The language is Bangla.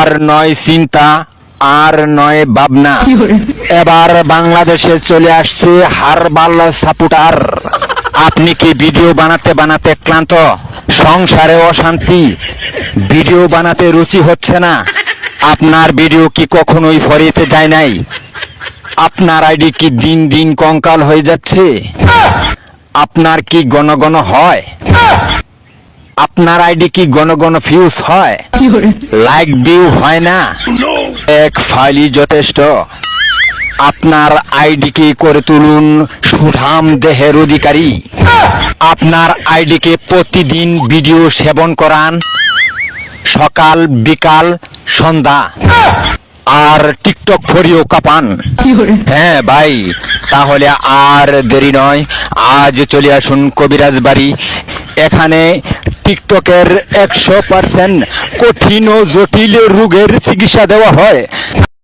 আর নয় চিন্তা, আর নয় ভাবনা, এবার বাংলাদেশে চলে আসছে হারবাল সাপোর্টার। আপনি কি ভিডিও বানাতে বানাতে ক্লান্ত, সংসারে অশান্তি, ভিডিও বানাতে রুচি হচ্ছে না? আপনার ভিডিও কি কখনোই ফরিতে যায় নাই? আপনার আইডি কি দিন দিন কঙ্কাল হয়ে যাচ্ছে? আপনার কি ঘন ঘন হয়? আপনার আইডি কি ঘন ঘন ফিউজ হয়? লাইক ভিউ হয় না? এক ফাইলই যথেষ্ট। আপনার আইডিকে করে তুলুন সুঠাম দেহের অধিকারী। আপনার আইডিকে প্রতিদিন ভিডিও সেবন করান, সকাল বিকাল সন্ধ্যা, আর টিকটক ফরিও কাপান। হ্যাঁ ভাই, তাহলে আর দেরি নয়, আজ চলে আসুন কবিরাজ বাড়ি। এখানে টিকটকের 100% কঠিন ও জটিল রোগের চিকিৎসা দেওয়া হয়।